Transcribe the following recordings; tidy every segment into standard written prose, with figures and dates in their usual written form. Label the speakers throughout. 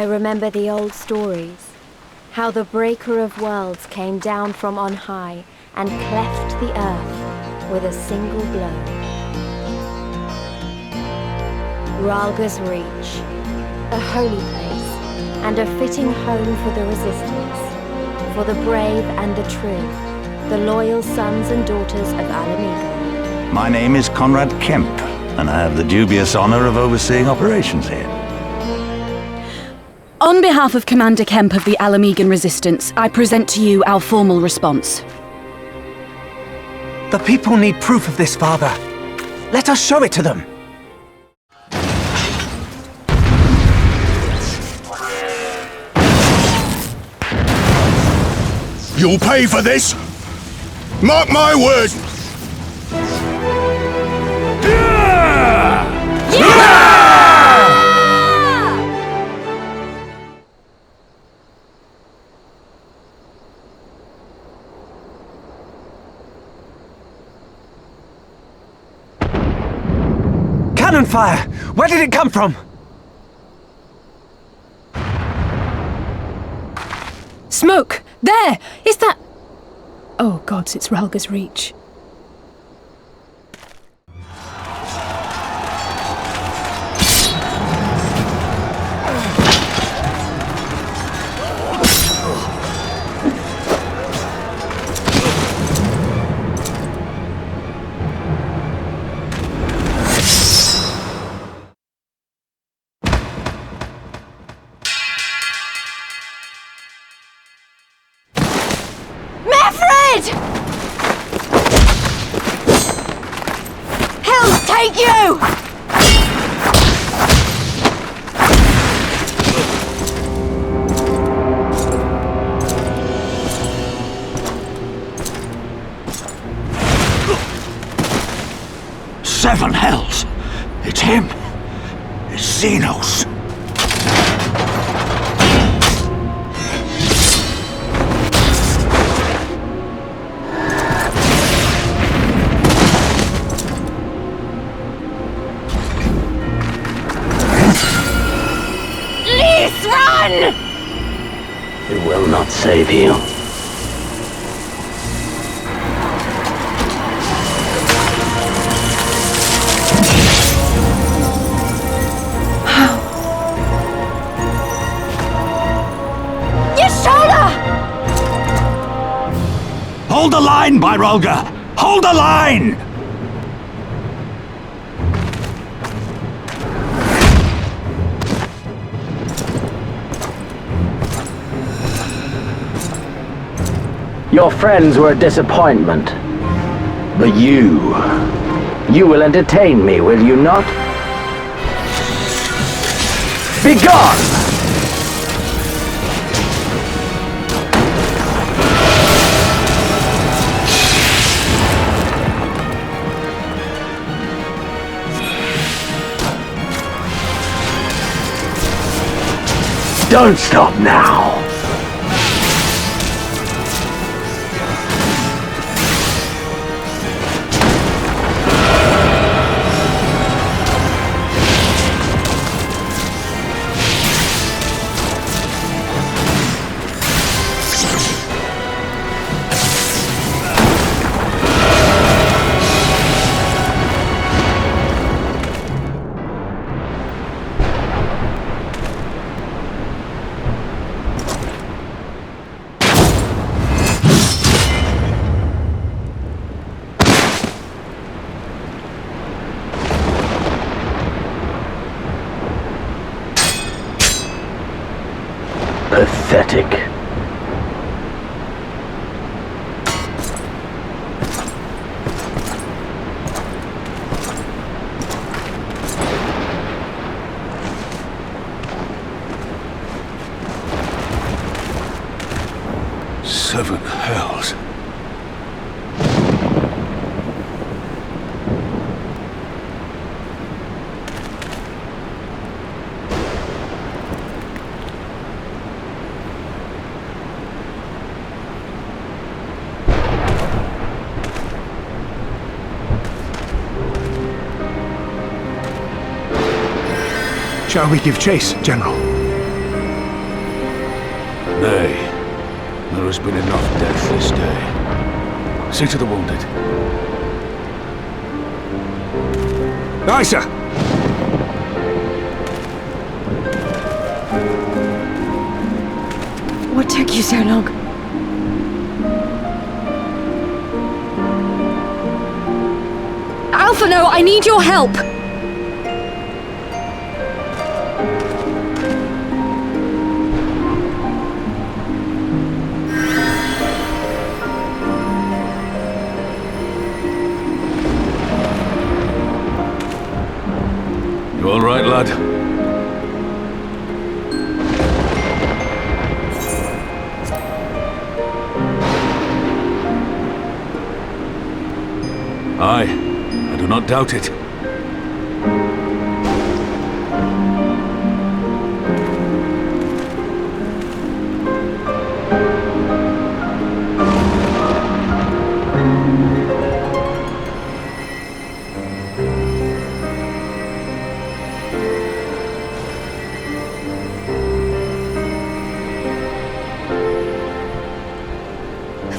Speaker 1: remember the old stories. How the Breaker of Worlds came down from on high and cleft the earth with a single blow. Rhalga's Reach, a holy place and a fitting home for the Resistance, for the brave and the true, the loyal sons and daughters of Ala Mhigo.
Speaker 2: My name is Conrad Kemp, and I have the dubious honor of overseeing operations here.
Speaker 3: On behalf of Commander Kemp of the Ala Mhigan Resistance, I present to you our formal response.
Speaker 4: The people need proof of this, Father. Let us show it to them.
Speaker 5: You'll pay for this! Mark my words!
Speaker 4: Cannon fire! Where did it come from?
Speaker 3: Smoke! There! Is that... Oh gods, it's Rhalga's Reach.
Speaker 1: Take you!
Speaker 2: Seven hells! It's him! It's Xenos!
Speaker 1: Run!
Speaker 6: It will not save you.
Speaker 1: How? Your shoulder!
Speaker 2: Hold the line, Rhalga! Hold the line!
Speaker 6: Your friends were a disappointment. But you will entertain me, will you not? Be gone! Don't stop now! Pathetic.
Speaker 5: Seven hells.
Speaker 4: Shall we give chase, General?
Speaker 7: Nay, there has been enough death this day. See to the wounded.
Speaker 5: Aye, sir.
Speaker 1: What took you so long?
Speaker 3: Alphino, I need your help!
Speaker 7: You all right, lad? Aye, I do not doubt it.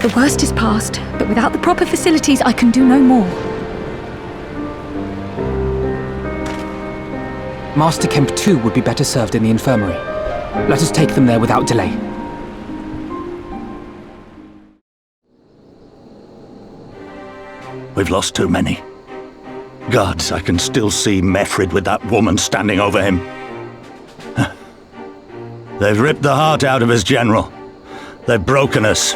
Speaker 3: The worst is past, but without the proper facilities, I can do no more.
Speaker 4: Master Kemp too would be better served in the infirmary. Let us take them there without delay.
Speaker 2: We've lost too many. Gods, I can still see Mefrid with that woman standing over him. They've ripped the heart out of his general. They've broken us.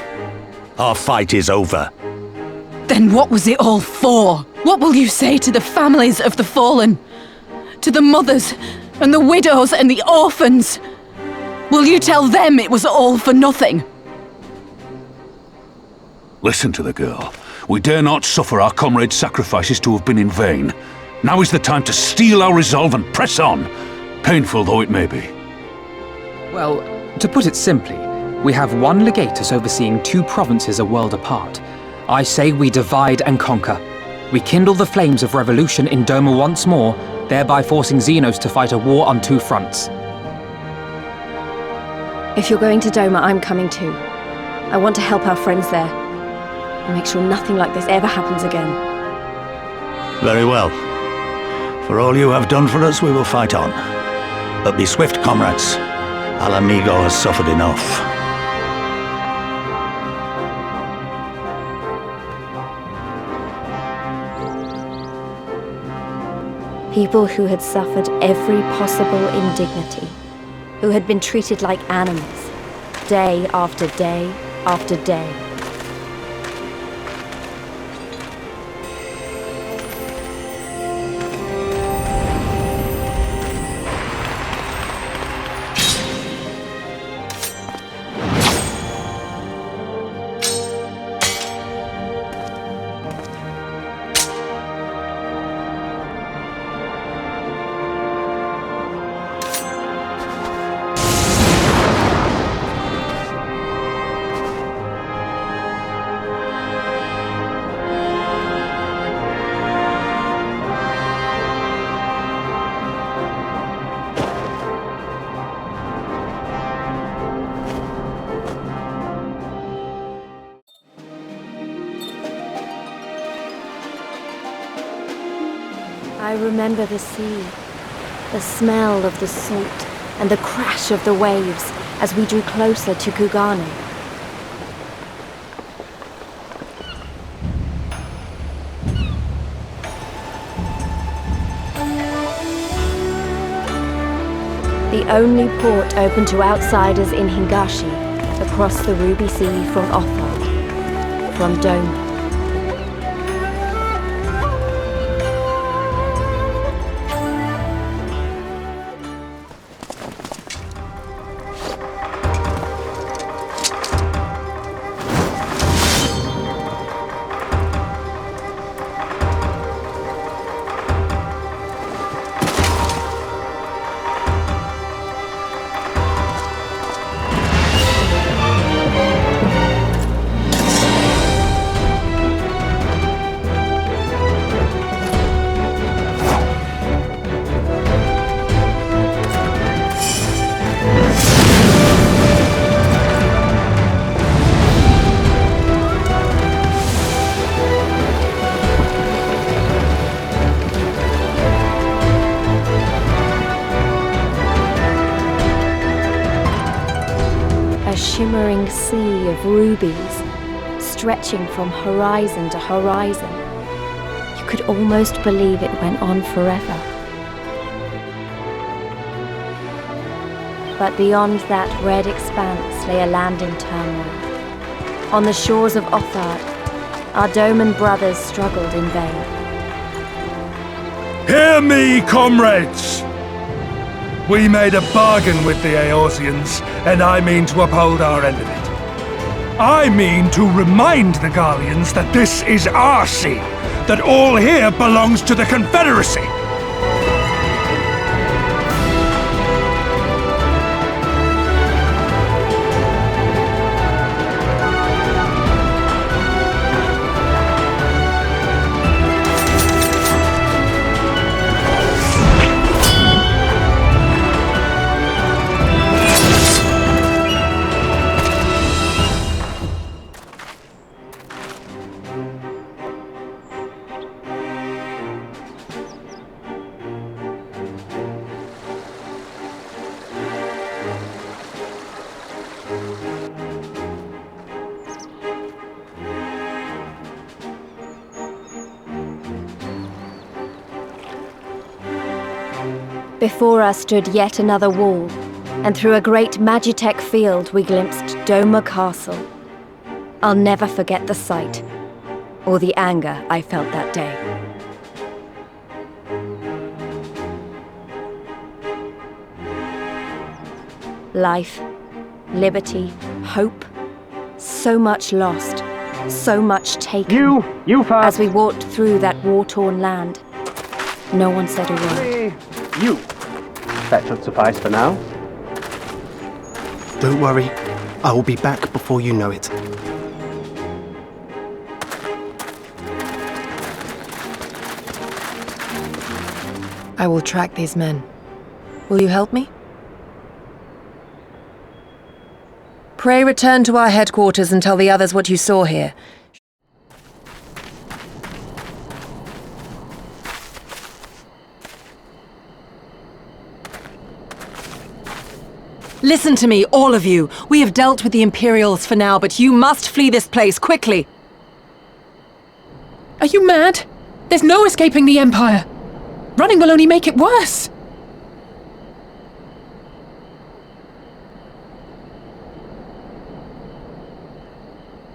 Speaker 2: Our fight is over.
Speaker 3: Then what was it all for? What will you say to the families of the fallen? To the mothers, and the widows, and the orphans? Will you tell them it was all for nothing?
Speaker 7: Listen to the girl. We dare not suffer our comrades' sacrifices to have been in vain. Now is the time to steel our resolve and press on, painful though it may be.
Speaker 4: Well, to put it simply, we have one legatus overseeing 2 provinces a world apart. I say we divide and conquer. We kindle the flames of revolution in Doma once more, thereby forcing Xenos to fight a war on 2 fronts.
Speaker 1: If you're going to Doma, I'm coming too. I want to help our friends there, and make sure nothing like this ever happens again.
Speaker 2: Very well. For all you have done for us, we will fight on. But be swift, comrades. Al Amigo has suffered enough.
Speaker 1: People who had suffered every possible indignity, who had been treated like animals, day after day after day. I remember the sea, the smell of the salt, and the crash of the waves as we drew closer to Kugano. The only port open to outsiders in Hingashi, across the Ruby Sea from Otho, from Doma. shimmering sea of rubies, stretching from horizon to horizon. You could almost believe it went on forever. But beyond that red expanse lay a land in turmoil. On the shores of Othard, our Doman brothers struggled in vain.
Speaker 5: Hear me, comrades! We made a bargain with the Eorzeans, and I mean to uphold our end of it. I mean to remind the Garleans that this is our sea, that all here belongs to the Confederacy.
Speaker 1: Before us stood yet another wall, and through a great Magitech field we glimpsed Doma Castle. I'll never forget the sight, or the anger I felt that day. Life, liberty, hope, so much lost, so much taken.
Speaker 6: You first!
Speaker 1: As we walked through that war-torn land, no one said a word.
Speaker 6: You. That should suffice for now.
Speaker 8: Don't worry, I will be back before you know it.
Speaker 3: I will track these men. Will you help me? Pray return to our headquarters and tell the others what you saw here. Listen to me, all of you. We have dealt with the Imperials for now, but you must flee this place, quickly!
Speaker 9: Are you mad? There's no escaping the Empire! Running will only make it worse!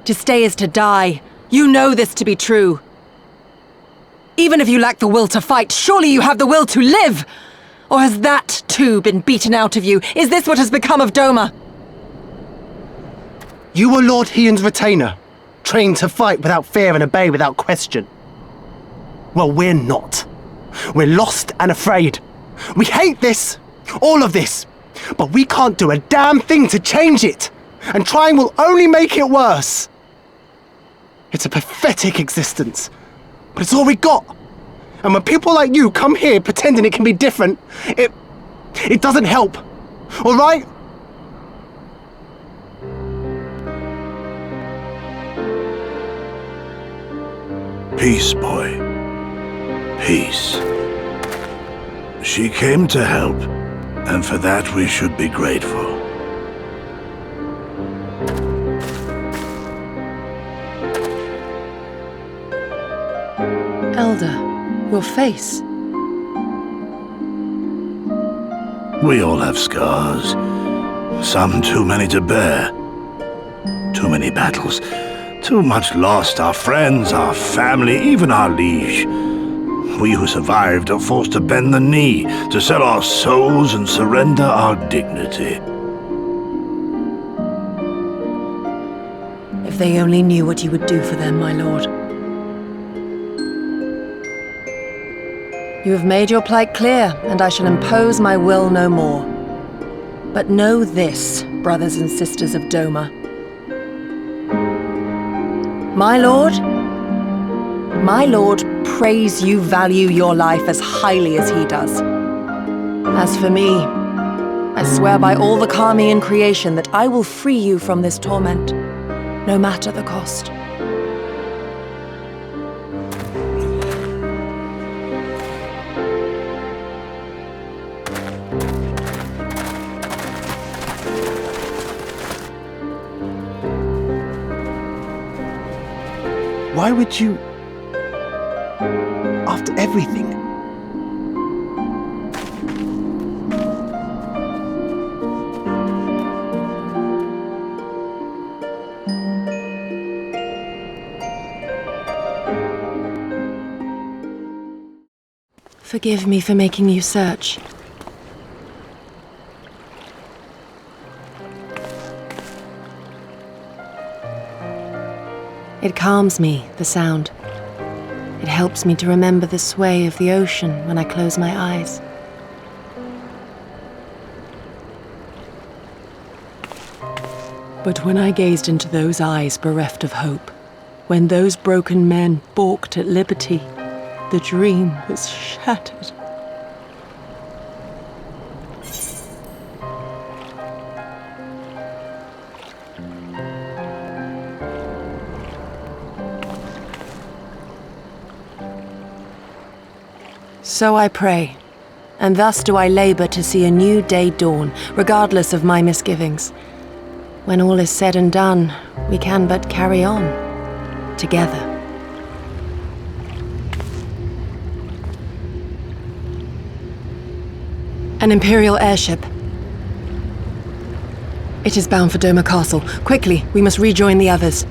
Speaker 3: To stay is to die. You know this to be true. Even if you lack the will to fight, surely you have the will to live! Or has that, too, been beaten out of you? Is this what has become of Doma?
Speaker 8: You were Lord Hien's retainer, trained to fight without fear and obey without question. Well, we're not. We're lost and afraid. We hate this, all of this, but we can't do a damn thing to change it, and trying will only make it worse. It's a pathetic existence, but it's all we got. And when people like you come here pretending it can be different, it doesn't help. All right?
Speaker 2: Peace, boy. Peace. She came to help, and for that we should be grateful.
Speaker 3: Elder, your face.
Speaker 2: We all have scars. Some too many to bear. Too many battles. Too much lost. Our friends, our family, even our liege. We who survived are forced to bend the knee, to sell our souls and surrender our dignity.
Speaker 3: If they only knew what you would do for them, my lord. You have made your plight clear, and I shall impose my will no more. But know this, brothers and sisters of Doma. My lord prays you value your life as highly as he does. As for me, I swear by all the Kami in creation that I will free you from this torment, no matter the cost.
Speaker 8: Why would you... After everything?
Speaker 1: Forgive me for making you search. It calms me, the sound. It helps me to remember the sway of the ocean when I close my eyes. But when I gazed into those eyes bereft of hope, when those broken men balked at liberty, the dream was shattered. So I pray, and thus do I labor to see a new day dawn, regardless of my misgivings. When all is said and done, we can but carry on, together. An Imperial airship. It is bound for Doma Castle. Quickly, we must rejoin the others.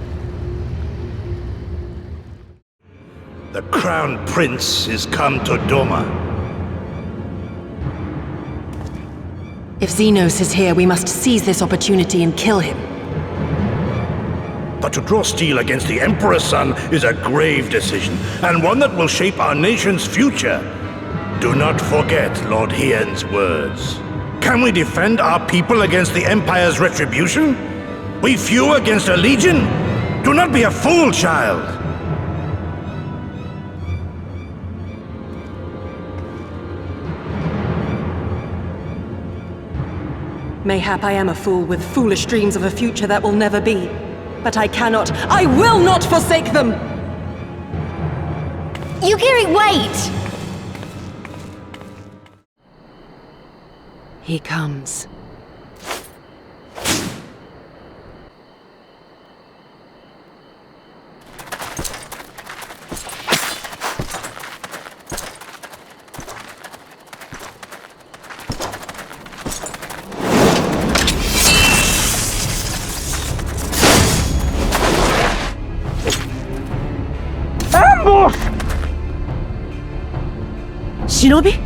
Speaker 2: The Crown Prince is come to Doma.
Speaker 1: If Xenos is here, we must seize this opportunity and kill him.
Speaker 2: But to draw steel against the Emperor's son is a grave decision, and one that will shape our nation's future. Do not forget Lord Hien's words. Can we defend our people against the Empire's retribution? We few against a legion? Do not be a fool, child!
Speaker 1: Mayhap I am a fool with foolish dreams of a future that will never be. But I cannot, I will not forsake them!
Speaker 10: Yukiri, wait!
Speaker 1: He comes. Shinobi?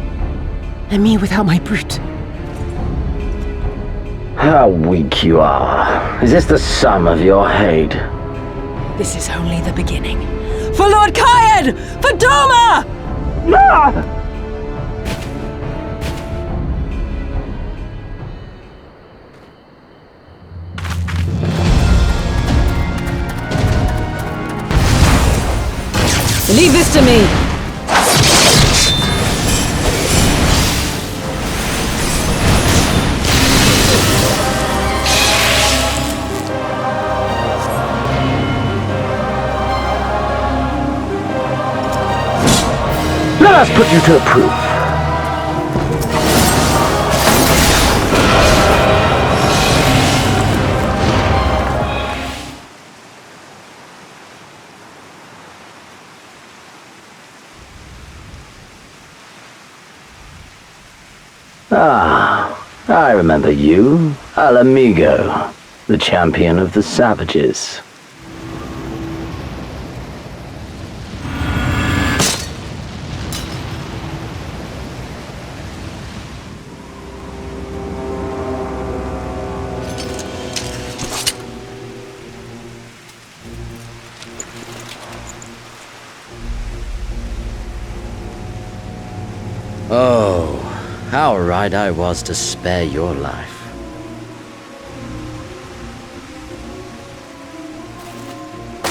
Speaker 1: And me without my brute.
Speaker 6: How weak you are. Is this the sum of your hate?
Speaker 1: This is only the beginning. For Lord Kayed! For Doma!
Speaker 6: Ah!
Speaker 1: Leave this to me!
Speaker 6: Let us put you to the proof. Ah, I remember you, Al Amigo, the champion of the savages.
Speaker 11: Oh, how right I was to spare your life.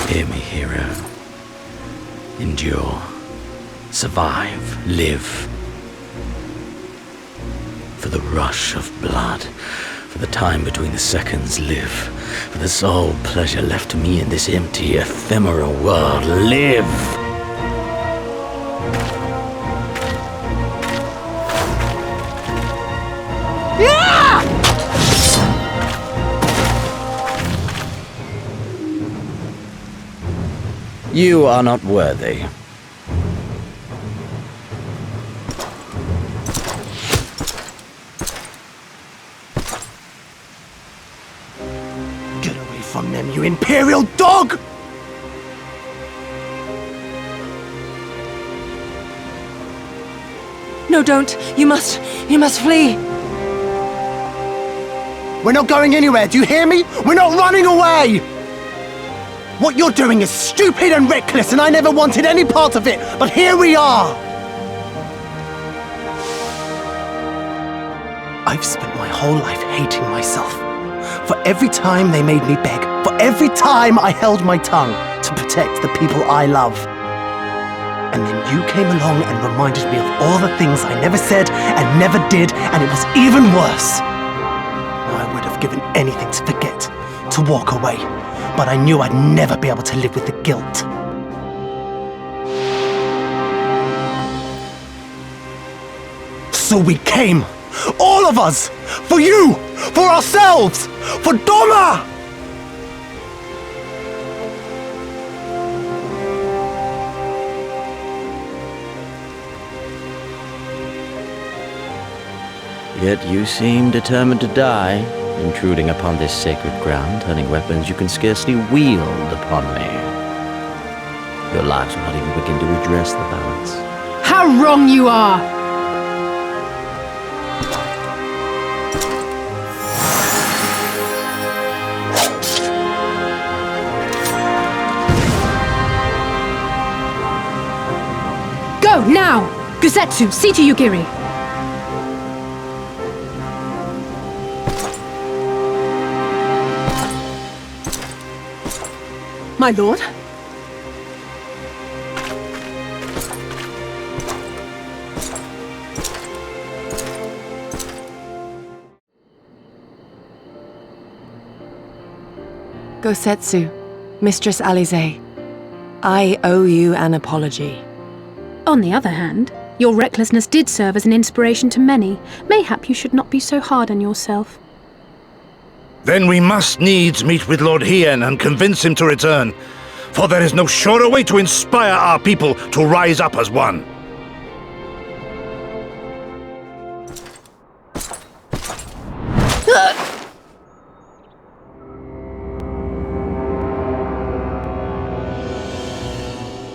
Speaker 11: Hear me, hero. Endure. Survive. Live. For the rush of blood. For the time between the seconds. Live. For the sole pleasure left to me in this empty, ephemeral world. Live! You are not worthy.
Speaker 8: Get away from them, you Imperial dog!
Speaker 12: No, don't. You must flee.
Speaker 8: We're not going anywhere, do you hear me? We're not running away! What you're doing is stupid and reckless, and I never wanted any part of it, but here we are! I've spent my whole life hating myself. For every time they made me beg, for every time I held my tongue to protect the people I love. And then you came along and reminded me of all the things I never said and never did, and it was even worse. I would have given anything to forget, to walk away, but I knew I'd never be able to live with the guilt. So we came, all of us, for you, for ourselves, for Doma!
Speaker 11: Yet you seem determined to die, intruding upon this sacred ground, turning weapons you can scarcely wield upon me. Your lives will not even begin to redress the balance.
Speaker 9: How wrong you are! Go, now! Gusetsu, see to Yugiri! My lord?
Speaker 12: Gosetsu, Mistress Alize, I owe you an apology.
Speaker 13: On the other hand, your recklessness did serve as an inspiration to many. Mayhap you should not be so hard on yourself.
Speaker 2: Then we must needs meet with Lord Hien and convince him to return, for there is no surer way to inspire our people to rise up as one.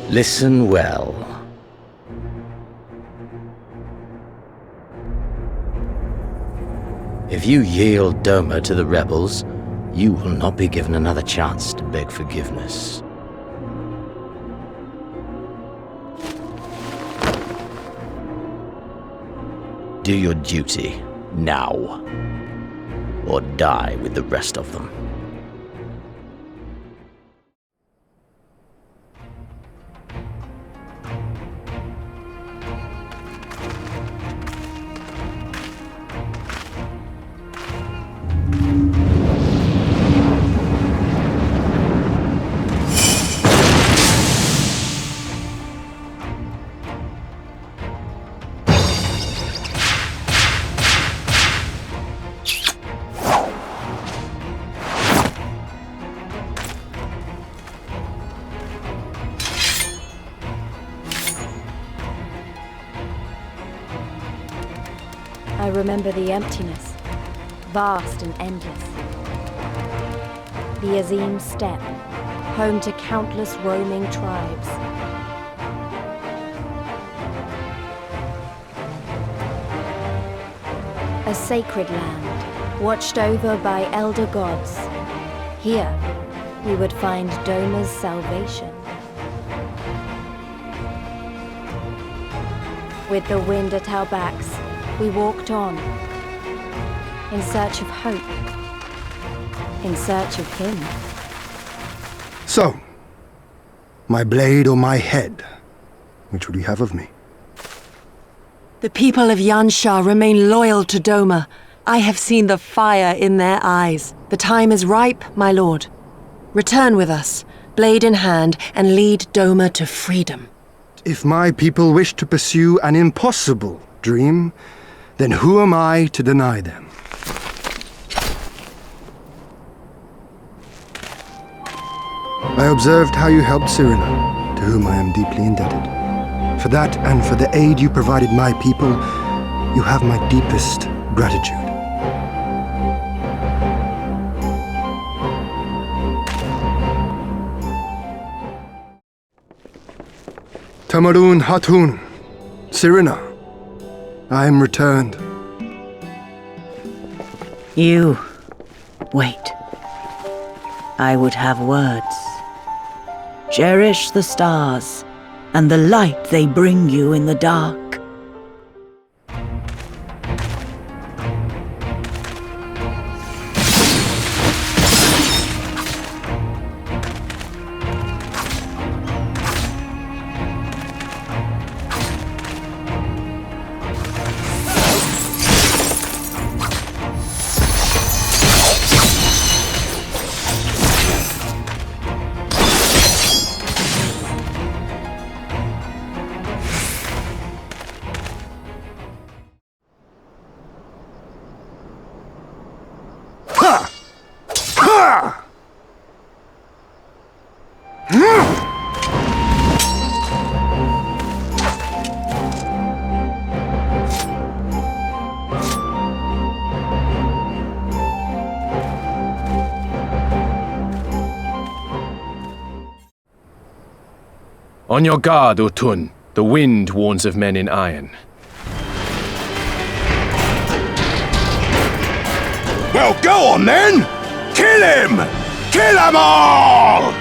Speaker 11: Listen well. If you yield Doma to the rebels, you will not be given another chance to beg forgiveness. Do your duty, now, or die with the rest of them.
Speaker 1: I remember the emptiness, vast and endless. The Azim Steppe, home to countless roaming tribes. A sacred land, watched over by elder gods. Here, we would find Doma's salvation. With the wind at our backs, we walked on, in search of hope, in search of him.
Speaker 14: So, my blade or my head, which would you have of me?
Speaker 12: The people of Yansha remain loyal to Doma. I have seen the fire in their eyes. The time is ripe, my lord. Return with us, blade in hand, and lead Doma to freedom.
Speaker 14: If my people wish to pursue an impossible dream, then who am I to deny them? I observed how you helped Cyrena, to whom I am deeply indebted. For that and for the aid you provided my people, you have my deepest gratitude. Tamarun Hatun, Cyrena, I am returned.
Speaker 15: You. Wait. I would have words. Cherish the stars and the light they bring you in the dark.
Speaker 16: On your guard, Utun. The wind warns of men in iron.
Speaker 2: Well, go on then! Kill him! Kill them all!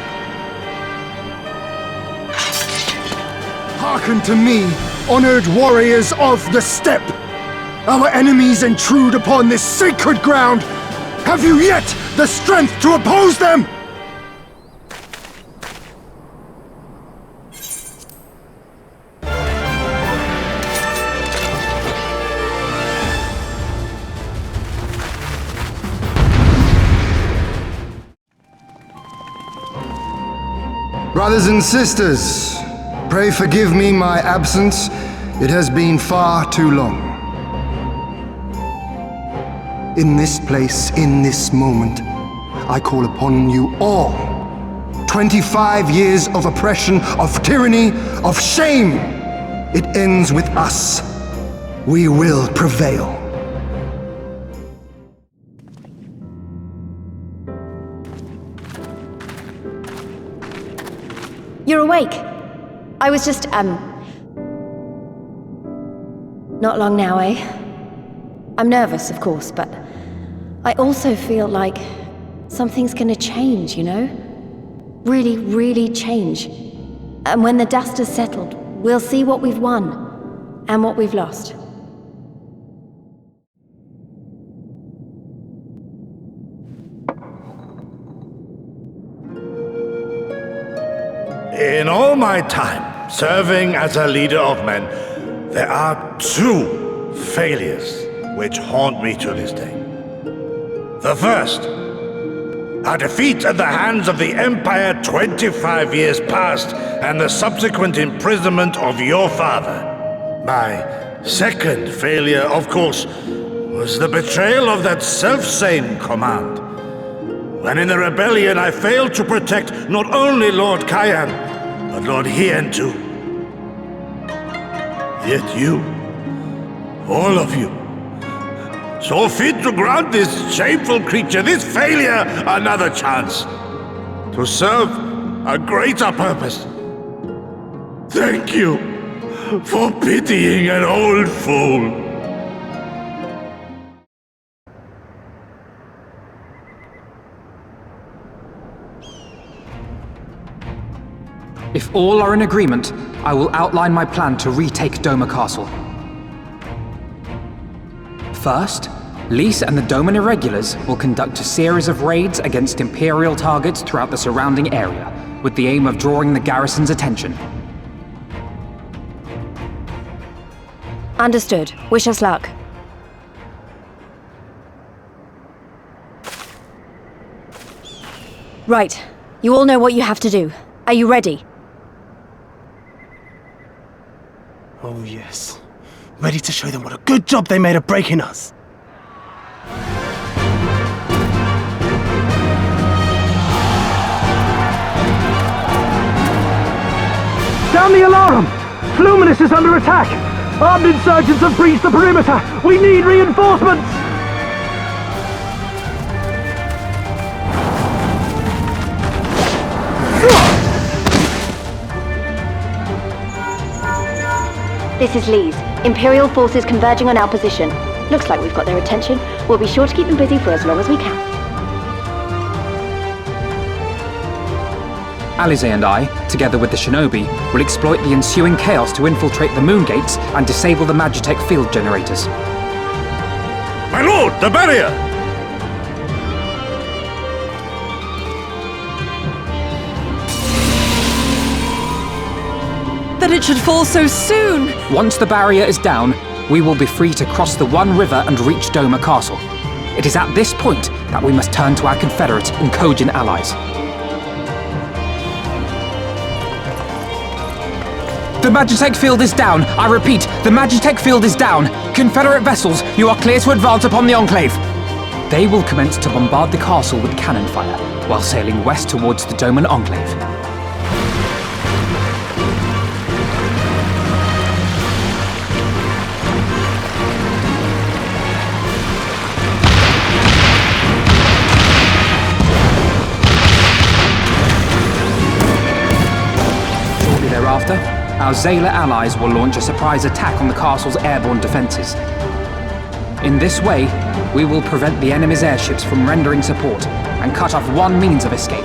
Speaker 14: Hearken to me, honored warriors of the steppe! Our enemies intrude upon this sacred ground! Have you yet the strength to oppose them? Brothers and sisters, pray forgive me my absence. It has been far too long. In this place, in this moment, I call upon you all. 25 years of oppression, of tyranny, of shame. It ends with us. We will prevail.
Speaker 1: You're awake. I was just, not long now, eh? I'm nervous, of course, but I also feel like something's gonna change, you know? Really, really change. And when the dust has settled, we'll see what we've won and what we've lost.
Speaker 2: In all my time serving as a leader of men, there are two failures which haunt me to this day. The first, a defeat at the hands of the Empire 25 years past and the subsequent imprisonment of your father. My second failure, of course, was the betrayal of that self-same command. When in the rebellion I failed to protect not only Lord Kayan, but Lord Hien too. Yet you, all of you, saw fit to grant this shameful creature, this failure, another chance to serve a greater purpose. Thank you for pitying an old fool.
Speaker 4: If all are in agreement, I will outline my plan to retake Doma Castle. First, Lys and the Doma Irregulars will conduct a series of raids against Imperial targets throughout the surrounding area, with the aim of drawing the garrison's attention.
Speaker 1: Understood. Wish us luck. Right. You all know what you have to do. Are you ready?
Speaker 8: Oh yes. Ready to show them what a good job they made of breaking us.
Speaker 17: Sound the alarm! Fluminous is under attack! Armed insurgents have breached the perimeter! We need reinforcements!
Speaker 1: This is Lee's. Imperial forces converging on our position. Looks like we've got their attention. We'll be sure to keep them busy for as long as we can.
Speaker 4: Alize and I, together with the shinobi, will exploit the ensuing chaos to infiltrate the moon gates and disable the Magitech field generators.
Speaker 2: My lord, the barrier!
Speaker 12: That it should fall so soon!
Speaker 4: Once the barrier is down, we will be free to cross the One River and reach Doma Castle. It is at this point that we must turn to our Confederate and Kojin allies. The Magitech field is down! I repeat, the Magitech field is down! Confederate vessels, you are clear to advance upon the Enclave! They will commence to bombard the castle with cannon fire, while sailing west towards the Doman Enclave. Shortly thereafter, our Zayla allies will launch a surprise attack on the castle's airborne defenses. In this way, we will prevent the enemy's airships from rendering support and cut off one means of escape.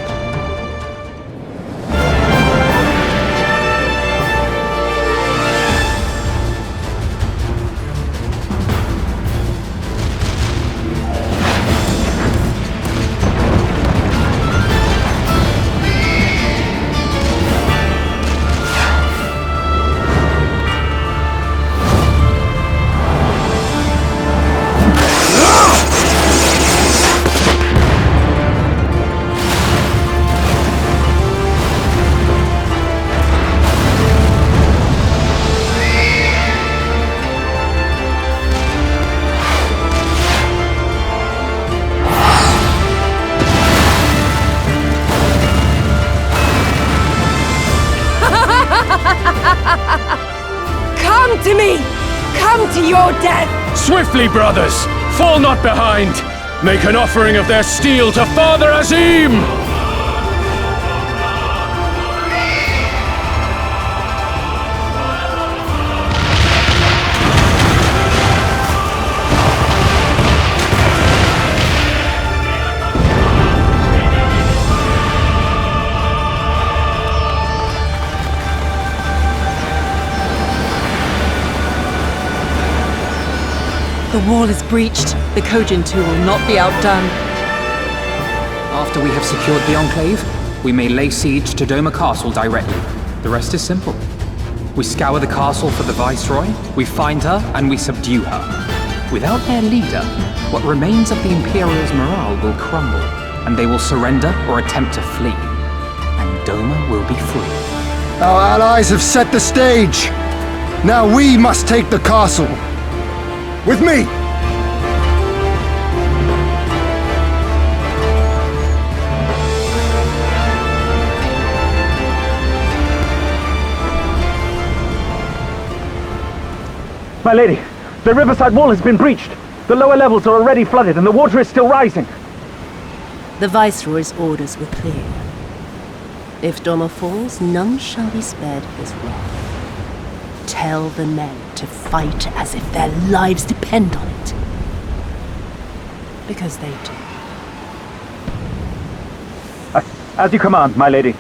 Speaker 12: Come to me! Come to your death!
Speaker 16: Swiftly, brothers! Fall not behind! Make an offering of their steel to Father Azim!
Speaker 12: The wall is breached. The Kojin too will not be outdone.
Speaker 4: After we have secured the Enclave, we may lay siege to Doma Castle directly. The rest is simple. We scour the castle for the Viceroy, we find her, and we subdue her. Without their leader, what remains of the Imperial's morale will crumble, and they will surrender or attempt to flee. And Doma will be free.
Speaker 14: Our allies have set the stage. Now we must take the castle. With me!
Speaker 17: My lady, the riverside wall has been breached. The lower levels are already flooded and the water is still rising.
Speaker 18: The Viceroy's orders were clear. If Doma falls, none shall be spared his wrath. Tell the men to fight as if their lives depend on it. Because they do.
Speaker 17: As you command, my lady.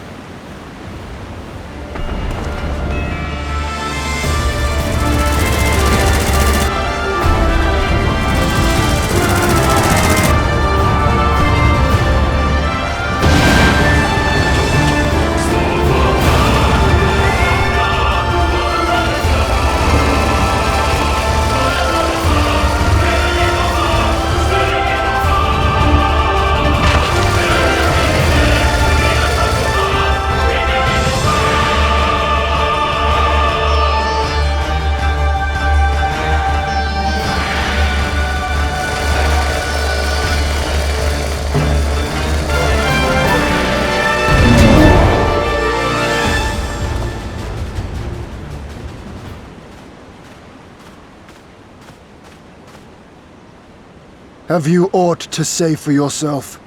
Speaker 14: Have you aught to say for yourself?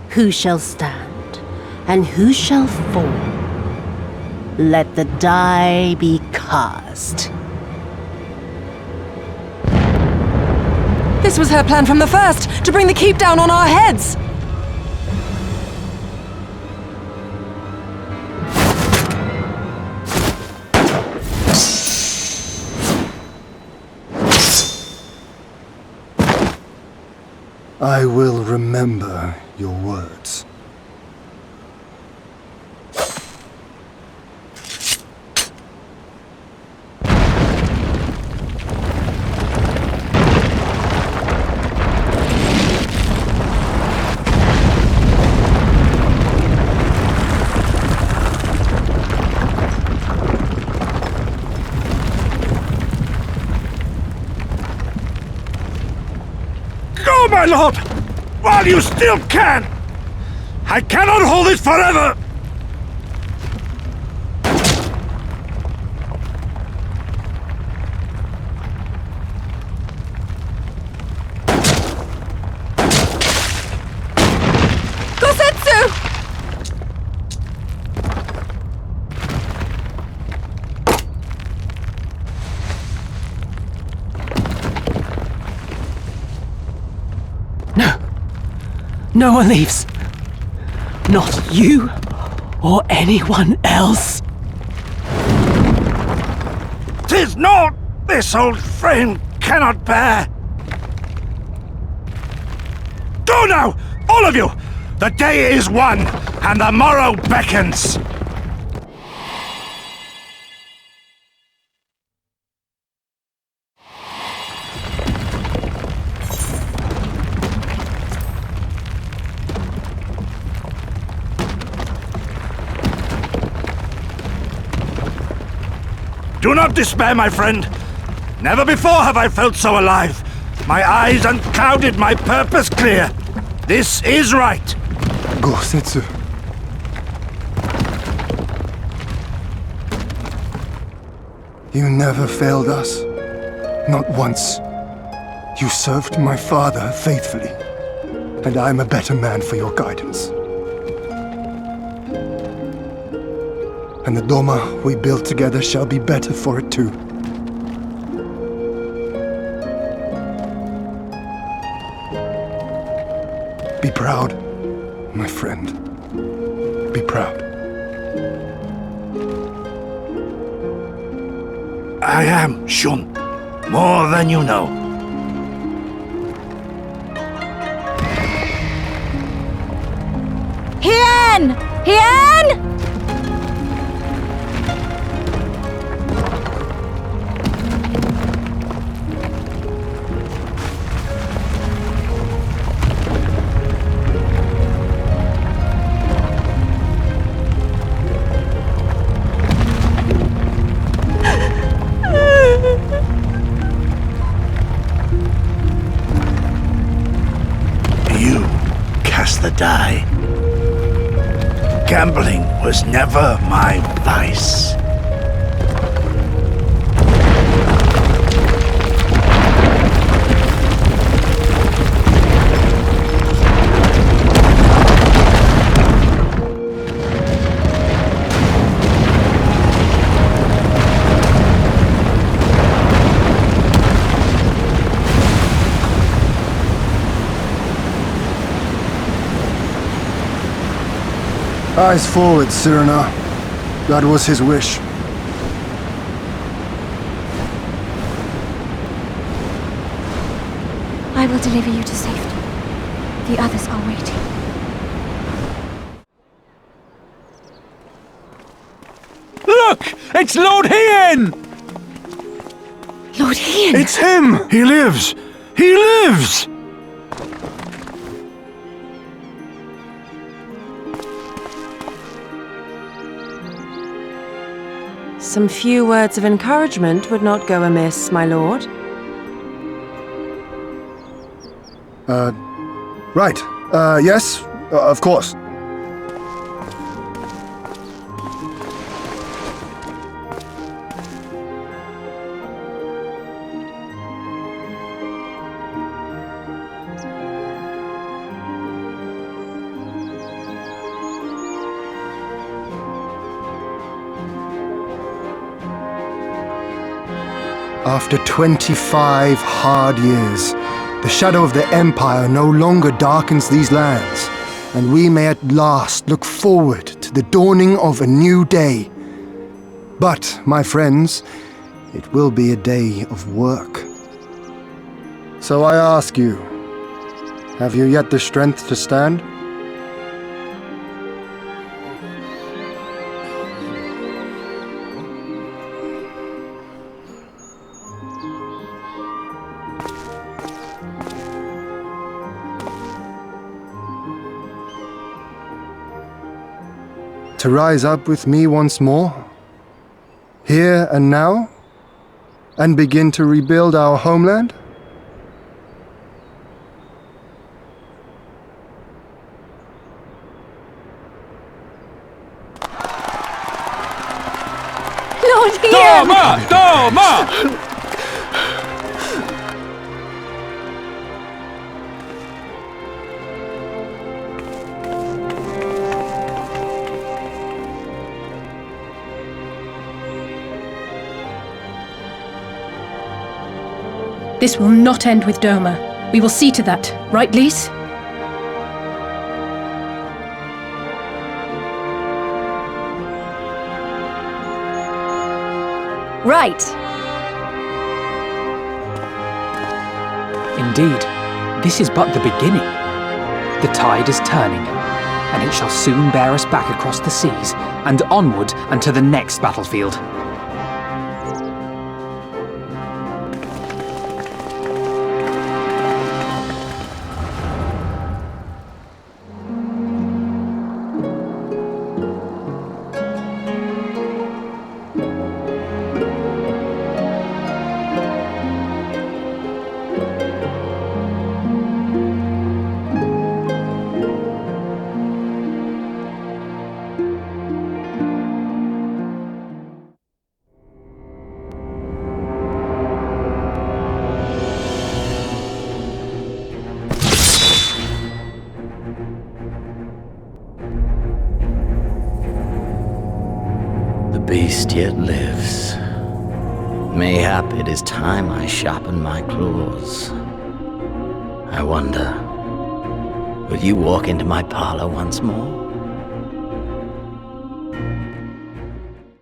Speaker 18: Who shall stand, and who shall fall? Let the die be cast.
Speaker 12: This was her plan from the first, to bring the keep down on our heads!
Speaker 14: I will remember your words.
Speaker 2: Go, my lord! While you still can! I cannot hold it forever!
Speaker 12: Gosetsu!
Speaker 8: No one leaves. Not you or anyone else.
Speaker 2: 'Tis naught this old frame cannot bear. Go now, all of you! The day is won, and the morrow beckons. Do not despair, my friend. Never before have I felt so alive. My eyes unclouded, my purpose clear. This is right.
Speaker 14: Gosetsu. You never failed us. Not once. You served my father faithfully. And I'm a better man for your guidance. And the Doma we built together shall be better for it too. Be proud, my friend. Be proud.
Speaker 2: I am, Shun. More than you know.
Speaker 10: Hien! Hien!
Speaker 2: You cast the die. Gambling was never my vice.
Speaker 14: Eyes forward, Cyrano. That was his wish.
Speaker 1: I will deliver you to safety. The others are waiting.
Speaker 7: Look! It's Lord Hien!
Speaker 1: Lord Hien!
Speaker 2: It's him! He lives! He lives!
Speaker 12: Some few words of encouragement would not go amiss, my lord.
Speaker 14: Right. Yes, of course. After 25 hard years, the shadow of the Empire no longer darkens these lands, and we may at last look forward to the dawning of a new day. But, my friends, it will be a day of work. So I ask you, have you yet the strength to stand? To rise up with me once more, here and now, and begin to rebuild our homeland?
Speaker 3: Lord
Speaker 7: Doma! Doma!
Speaker 13: This will not end with Doma. We will see to that, right, Lys?
Speaker 1: Right.
Speaker 4: Indeed, this is but the beginning. The tide is turning, and it shall soon bear us back across the seas and onward and to the next battlefield.
Speaker 11: Beast yet lives. Mayhap it is time I sharpen my claws. I wonder, will you walk into my parlor once more?